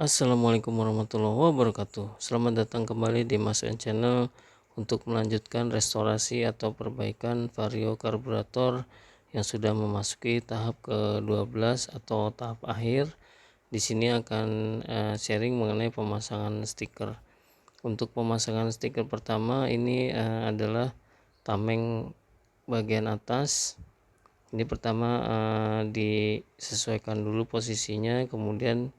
Assalamualaikum warahmatullahi wabarakatuh. Selamat datang kembali di Mas N Channel untuk melanjutkan restorasi atau perbaikan vario karburator yang sudah memasuki tahap ke-12 atau tahap akhir. Di sini akan sharing mengenai pemasangan stiker. Untuk pemasangan stiker pertama ini adalah tameng bagian atas. Ini pertama disesuaikan dulu posisinya, kemudian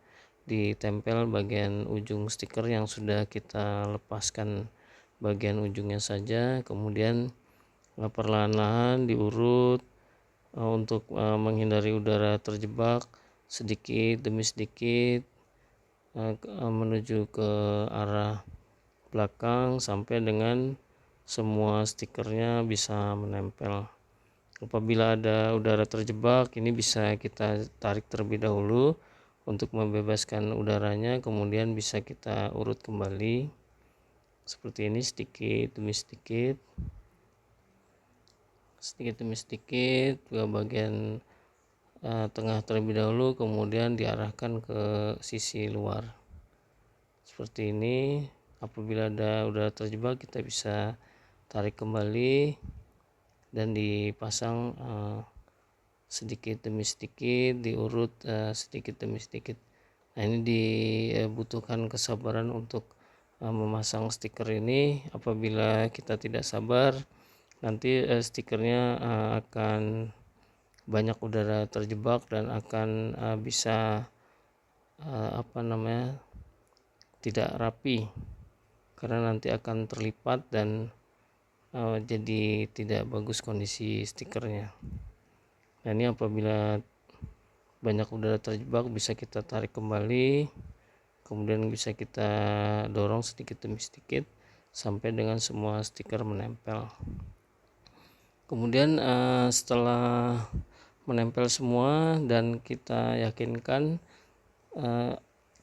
ditempel bagian ujung stiker yang sudah kita lepaskan bagian ujungnya saja, kemudian perlahan-lahan diurut untuk menghindari udara terjebak sedikit demi sedikit menuju ke arah belakang sampai dengan semua stikernya bisa menempel. Apabila ada udara terjebak, ini bisa kita tarik terlebih dahulu untuk membebaskan udaranya, kemudian bisa kita urut kembali seperti ini sedikit demi sedikit ke bagian tengah terlebih dahulu, kemudian diarahkan ke sisi luar seperti ini. Apabila ada udara terjebak, kita bisa tarik kembali dan dipasang sedikit demi sedikit, diurut sedikit demi sedikit. Nah, ini dibutuhkan kesabaran untuk memasang stiker ini. Apabila kita tidak sabar, nanti stikernya akan banyak udara terjebak dan akan bisa tidak rapi, karena nanti akan terlipat dan jadi tidak bagus kondisi stikernya. Nah, ini apabila banyak udara terjebak bisa kita tarik kembali, kemudian bisa kita dorong sedikit demi sedikit sampai dengan semua stiker menempel. Kemudian setelah menempel semua dan kita yakinkan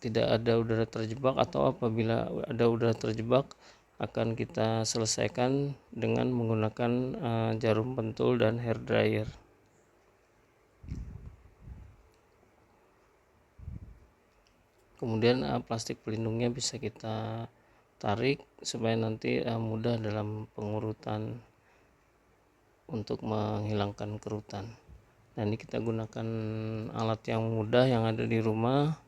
tidak ada udara terjebak, atau apabila ada udara terjebak akan kita selesaikan dengan menggunakan jarum pentul dan hair dryer. Kemudian plastik pelindungnya bisa kita tarik supaya nanti mudah dalam pengurutan untuk menghilangkan kerutan. Nah, ini kita gunakan alat yang mudah yang ada di rumah,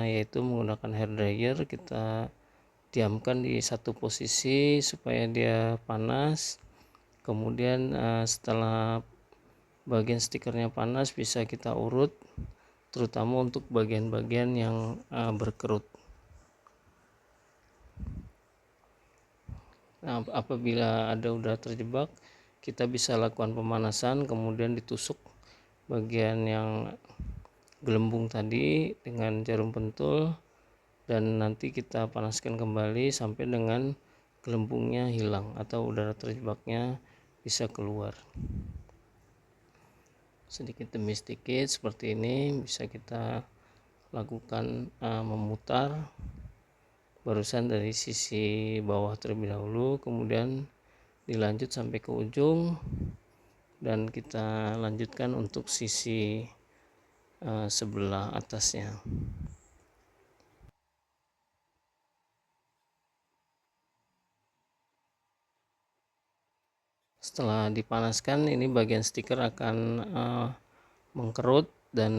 yaitu menggunakan hair dryer. Kita diamkan di satu posisi supaya dia panas, kemudian setelah bagian stikernya panas bisa kita urut, terutama untuk bagian-bagian yang berkerut. Nah, apabila ada udara terjebak, kita bisa lakukan pemanasan, kemudian ditusuk bagian yang gelembung tadi dengan jarum pentul, dan nanti kita panaskan kembali sampai dengan gelembungnya hilang atau udara terjebaknya bisa keluar. Sedikit demi sedikit seperti ini bisa kita lakukan memutar barusan dari sisi bawah terlebih dahulu, kemudian dilanjut sampai ke ujung, dan kita lanjutkan untuk sisi sebelah atasnya. Setelah dipanaskan, ini bagian stiker akan mengkerut dan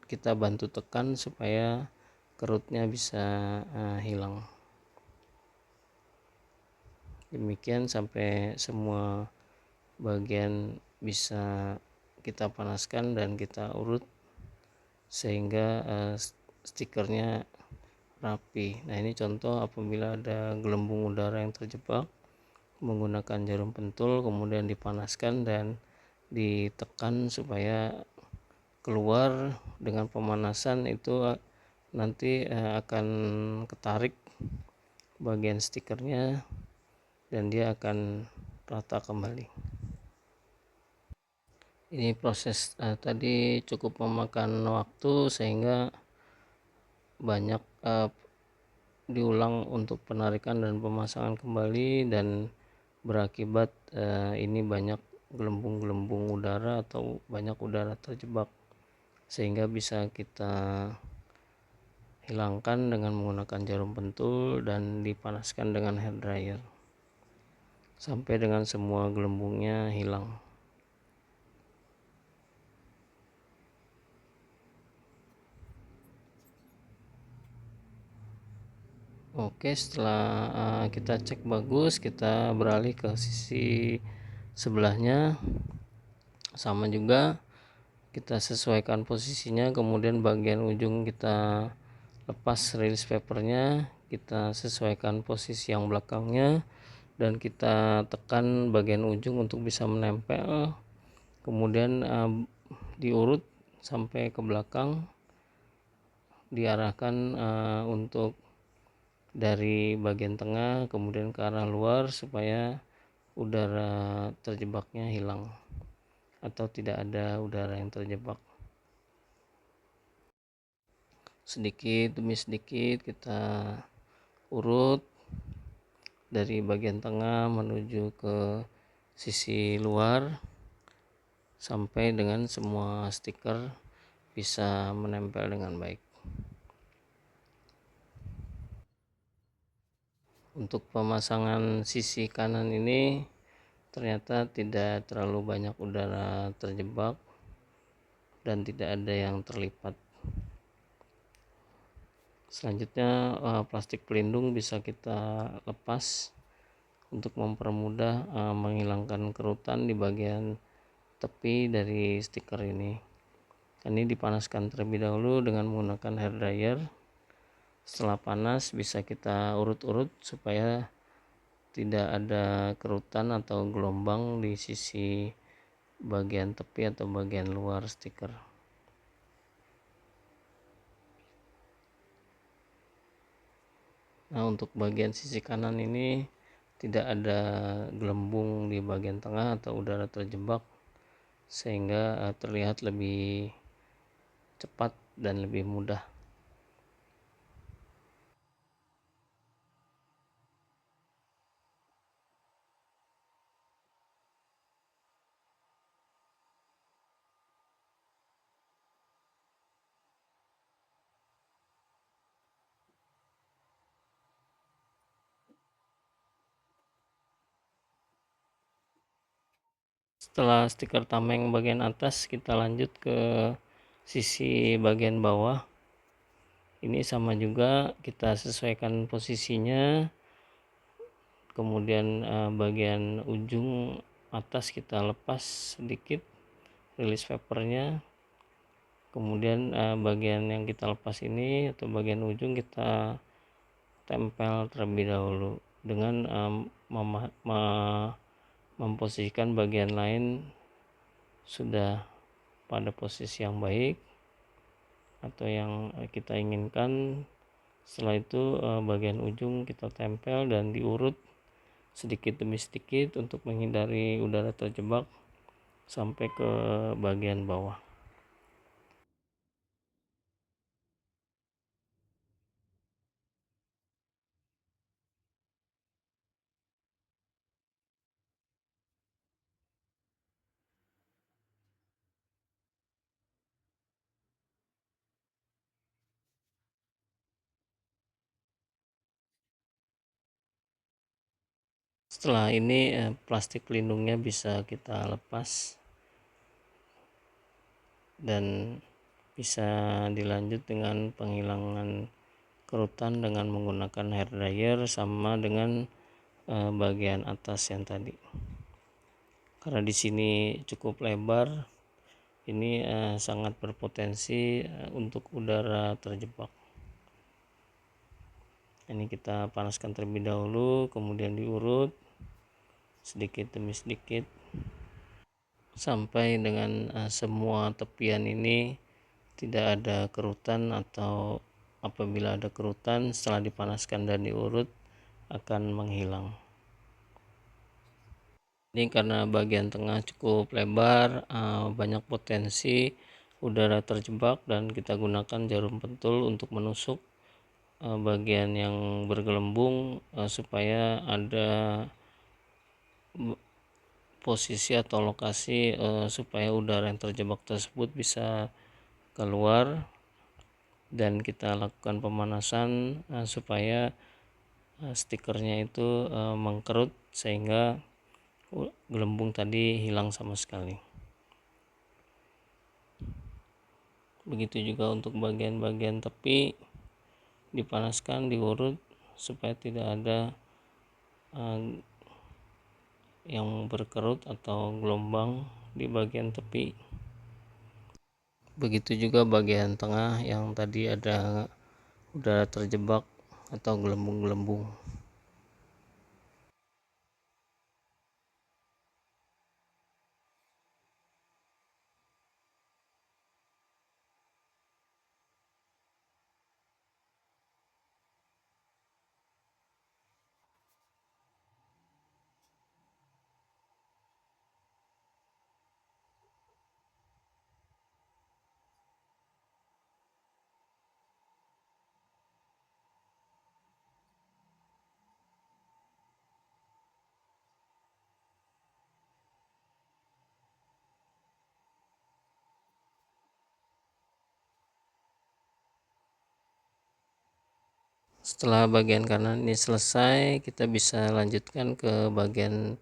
kita bantu tekan supaya kerutnya bisa hilang. Demikian sampai semua bagian bisa kita panaskan dan kita urut sehingga stikernya rapi. Nah, ini contoh apabila ada gelembung udara yang terjebak, menggunakan jarum pentul kemudian dipanaskan dan ditekan supaya keluar. Dengan pemanasan itu nanti akan ketarik bagian stikernya dan dia akan rata kembali. Ini proses tadi cukup memakan waktu sehingga banyak diulang untuk penarikan dan pemasangan kembali, dan berakibat ini banyak gelembung-gelembung udara atau banyak udara terjebak, sehingga bisa kita hilangkan dengan menggunakan jarum pentul dan dipanaskan dengan hair dryer sampai dengan semua gelembungnya hilang. Oke, setelah kita cek bagus, kita beralih ke sisi sebelahnya. Sama juga kita sesuaikan posisinya, kemudian bagian ujung kita lepas release papernya, kita sesuaikan posisi yang belakangnya dan kita tekan bagian ujung untuk bisa menempel, kemudian diurut sampai ke belakang, diarahkan untuk dari bagian tengah kemudian ke arah luar supaya udara terjebaknya hilang atau tidak ada udara yang terjebak. Sedikit demi sedikit kita urut dari bagian tengah menuju ke sisi luar sampai dengan semua stiker bisa menempel dengan baik. Untuk pemasangan sisi kanan ini ternyata tidak terlalu banyak udara terjebak dan tidak ada yang terlipat. Selanjutnya plastik pelindung bisa kita lepas untuk mempermudah menghilangkan kerutan di bagian tepi dari stiker ini. Ini dipanaskan terlebih dahulu dengan menggunakan hair dryer. Setelah panas bisa kita urut-urut supaya tidak ada kerutan atau gelombang di sisi bagian tepi atau bagian luar stiker. Nah, untuk bagian sisi kanan ini tidak ada gelembung di bagian tengah atau udara terjebak, sehingga terlihat lebih cepat dan lebih mudah. Setelah stiker tameng bagian atas, kita lanjut ke sisi bagian bawah. Ini sama juga, kita sesuaikan posisinya, kemudian bagian ujung atas kita lepas sedikit release papernya, kemudian bagian yang kita lepas ini atau bagian ujung kita tempel terlebih dahulu dengan memposisikan bagian lain sudah pada posisi yang baik atau yang kita inginkan. Setelah itu bagian ujung kita tempel dan diurut sedikit demi sedikit untuk menghindari udara terjebak sampai ke bagian bawah. Setelah ini plastik pelindungnya bisa kita lepas dan bisa dilanjut dengan penghilangan kerutan dengan menggunakan hair dryer sama dengan bagian atas yang tadi. Karena di sini cukup lebar, ini sangat berpotensi untuk udara terjebak. Ini kita panaskan terlebih dahulu, kemudian diurut sedikit demi sedikit sampai dengan semua tepian ini tidak ada kerutan, atau apabila ada kerutan setelah dipanaskan dan diurut akan menghilang. Ini karena bagian tengah cukup lebar, banyak potensi udara terjebak, dan kita gunakan jarum pentul untuk menusuk bagian yang bergelembung supaya ada posisi atau lokasi supaya udara yang terjebak tersebut bisa keluar dan kita lakukan pemanasan supaya stikernya itu mengkerut sehingga gelembung tadi hilang sama sekali. Begitu juga untuk bagian-bagian tepi, dipanaskan, diurut supaya tidak ada yang berkerut atau gelombang di bagian tepi. Begitu juga bagian tengah yang tadi ada udara terjebak atau gelembung-gelembung. Setelah bagian kanan ini selesai, kita bisa lanjutkan ke bagian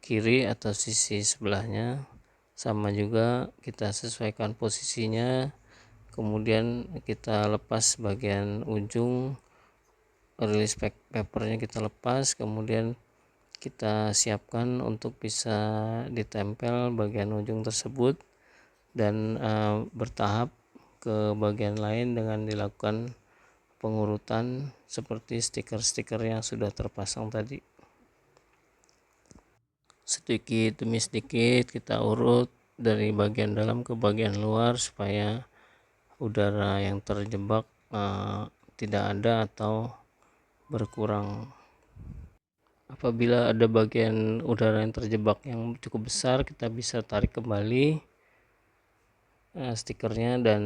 kiri atau sisi sebelahnya. Sama juga kita sesuaikan posisinya, kemudian kita lepas bagian ujung release papernya, kita lepas, kemudian kita siapkan untuk bisa ditempel bagian ujung tersebut, dan bertahap ke bagian lain dengan dilakukan pengurutan seperti stiker-stiker yang sudah terpasang tadi. Sedikit demi sedikit kita urut dari bagian dalam ke bagian luar supaya udara yang terjebak tidak ada atau berkurang. Apabila ada bagian udara yang terjebak yang cukup besar, kita bisa tarik kembali stikernya dan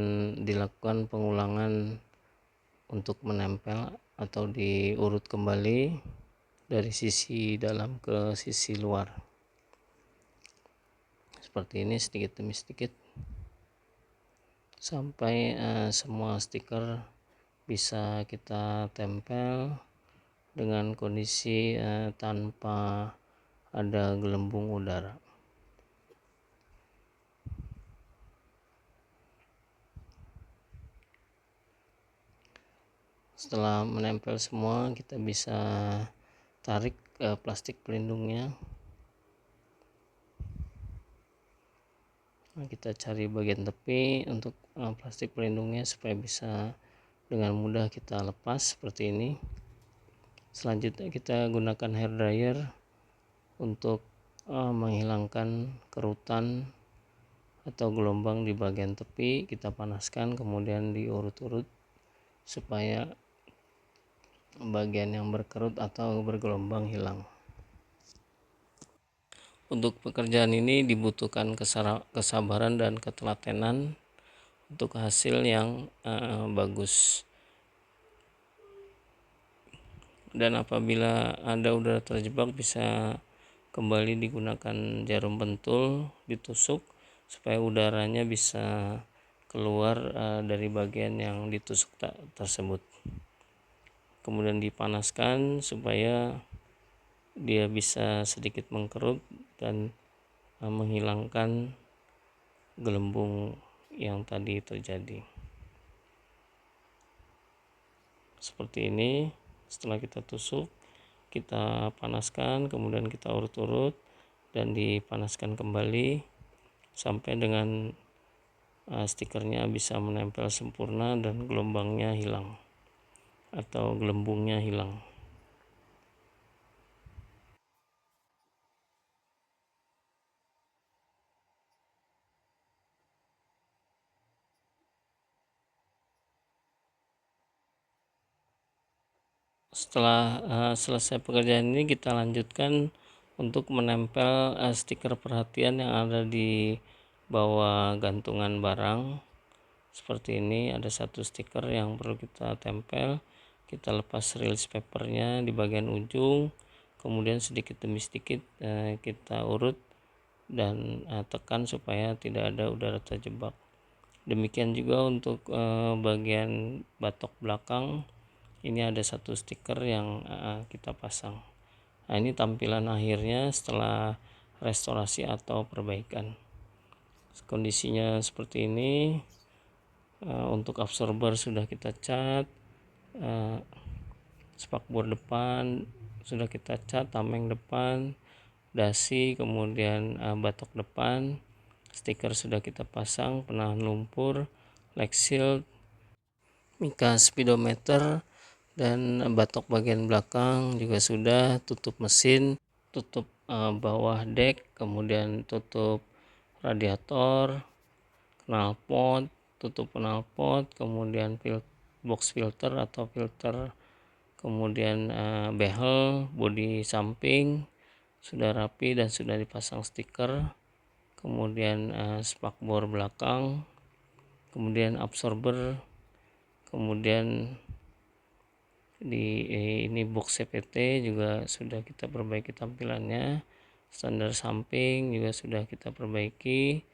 dilakukan pengulangan untuk menempel atau diurut kembali dari sisi dalam ke sisi luar. Seperti ini sedikit demi sedikit sampai semua stiker bisa kita tempel dengan kondisi tanpa ada gelembung udara. Setelah menempel semua, kita bisa tarik plastik pelindungnya. Kita cari bagian tepi untuk plastik pelindungnya supaya bisa dengan mudah kita lepas seperti ini. Selanjutnya kita gunakan hair dryer untuk menghilangkan kerutan atau gelombang di bagian tepi. Kita panaskan kemudian diurut-urut supaya bagian yang berkerut atau bergelombang hilang. Untuk pekerjaan ini dibutuhkan kesabaran dan ketelatenan untuk hasil yang bagus. Dan apabila ada udara terjebak, bisa kembali digunakan jarum pentul, ditusuk supaya udaranya bisa keluar dari bagian yang ditusuk tersebut. Kemudian dipanaskan supaya dia bisa sedikit mengkerut dan menghilangkan gelembung yang tadi terjadi. Seperti ini. Setelah kita tusuk, kita panaskan, kemudian kita urut-urut dan dipanaskan kembali sampai dengan stikernya bisa menempel sempurna dan gelombangnya hilang atau gelembungnya hilang. Setelah selesai pekerjaan ini, kita lanjutkan untuk menempel stiker perhatian yang ada di bawah gantungan barang. Seperti ini, ada satu stiker yang perlu kita tempel. Kita lepas release papernya di bagian ujung, kemudian sedikit demi sedikit kita urut dan tekan supaya tidak ada udara terjebak Demikian juga untuk bagian batok belakang, ini ada satu stiker yang kita pasang. Nah, ini tampilan akhirnya setelah restorasi atau perbaikan. Kondisinya seperti ini. Untuk absorber sudah kita cat, spakbor depan sudah kita cat, tameng depan, dasi, kemudian batok depan, stiker sudah kita pasang, penahan lumpur, leg shield, mika speedometer, dan batok bagian belakang juga sudah, tutup mesin, tutup bawah deck, kemudian tutup radiator, knalpot, tutup knalpot, kemudian box filter atau filter, kemudian behel, bodi samping sudah rapi dan sudah dipasang stiker, kemudian spakbor belakang, kemudian absorber, kemudian ini box CPT juga sudah kita perbaiki tampilannya, standar samping juga sudah kita perbaiki.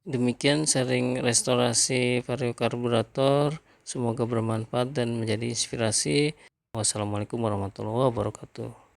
Demikian sharing restorasi vario karburator, semoga bermanfaat dan menjadi inspirasi. Wassalamualaikum warahmatullahi wabarakatuh.